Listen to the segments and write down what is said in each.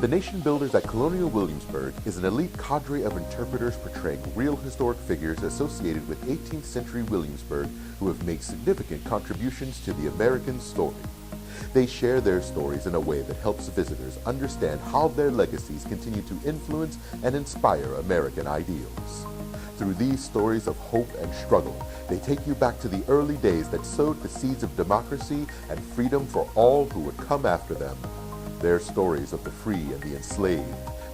The nation builders at Colonial Williamsburg is an elite cadre of interpreters portraying real historic figures associated with 18th century Williamsburg who have made significant contributions to the American story. They share their stories in a way that helps visitors understand how their legacies continue to influence and inspire American ideals. Through these stories of hope and struggle, they take you back to the early days that sowed the seeds of democracy and freedom for all who would come after them. Their stories of the free and the enslaved,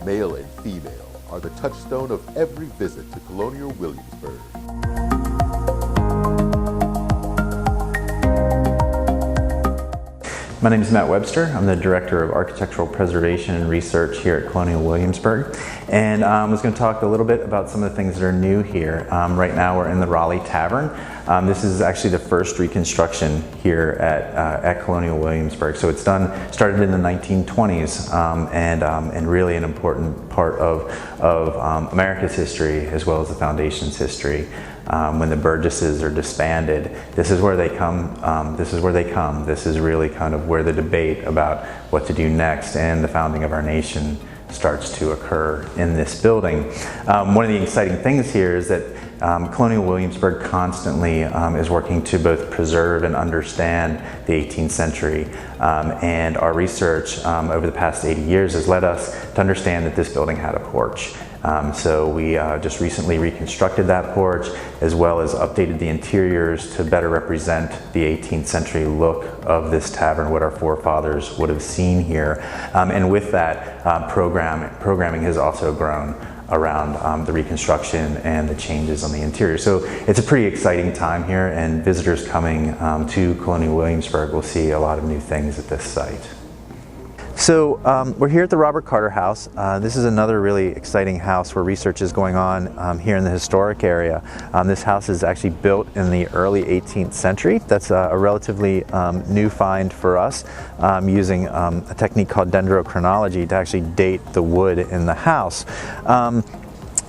male and female, are the touchstone of every visit to Colonial Williamsburg. My name is Matt Webster. I'm the Director of Architectural Preservation and Research here at Colonial Williamsburg. And I was going to talk a little bit about some of the things that are new here. Right now we're in the Raleigh Tavern. This is actually the first reconstruction here at Colonial Williamsburg. So it's started in the 1920s and really an important part of America's history as well as the Foundation's history. When the Burgesses are disbanded, this is where they come. This is really kind of where the debate about what to do next and the founding of our nation starts to occur in this building. One of the exciting things here is that Colonial Williamsburg constantly is working to both preserve and understand the 18th century. And our research over the past 80 years has led us to understand that this building had a porch. So we just recently reconstructed that porch as well as updated the interiors to better represent the 18th century look of this tavern, what our forefathers would have seen here. And with that, programming has also grown around the reconstruction and the changes on the interior. So it's a pretty exciting time here, and visitors coming to Colonial Williamsburg will see a lot of new things at this site. So we're here at the Robert Carter House. This is another really exciting house where research is going on here in the historic area. This house is actually built in the early 18th century. That's a relatively new find for us, using a technique called dendrochronology to actually date the wood in the house.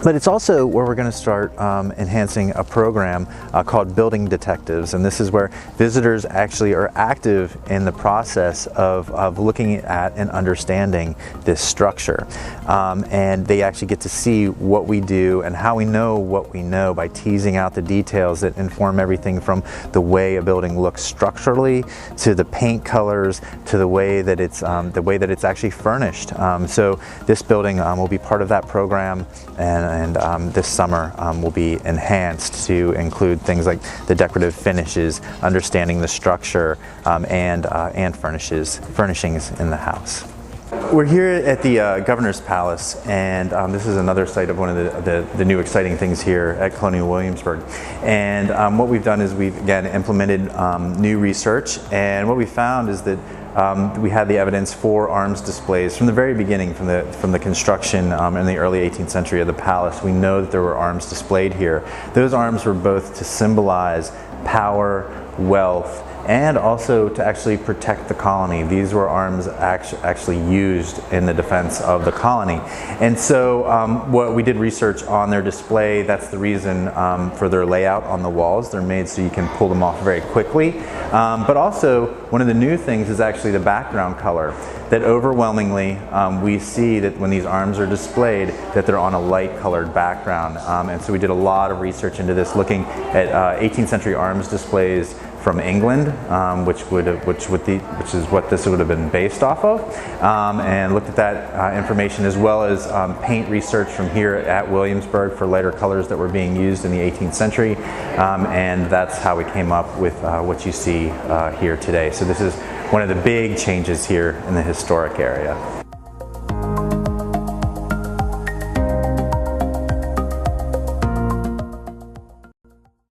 But it's also where we're going to start enhancing a program called Building Detectives, and this is where visitors actually are active in the process of looking at and understanding this structure. And they actually get to see what we do and how we know what we know by teasing out the details that inform everything from the way a building looks structurally to the paint colors to the way that it's actually furnished. So this building will be part of that program, and this summer will be enhanced to include things like the decorative finishes, understanding the structure, and furnishings in the house. We're here at the Governor's Palace, and this is another site of one of the new exciting things here at Colonial Williamsburg. And what we've done is we've again implemented new research, and what we found is that we had the evidence for arms displays from the very beginning, from the construction in the early 18th century of the palace. We know that there were arms displayed here. Those arms were both to symbolize power, wealth, and also to actually protect the colony. These were arms actually used in the defense of the colony. And so what we did research on their display, that's the reason for their layout on the walls. They're made so you can pull them off very quickly. But also, one of the new things is actually the background color. That overwhelmingly we see that when these arms are displayed that they're on a light colored background. And so we did a lot of research into this, looking at 18th century arms displays from England, which is what this would have been based off of, and looked at that information as well as paint research from here at Williamsburg for lighter colors that were being used in the 18th century, and that's how we came up with what you see here today. So this is one of the big changes here in the historic area.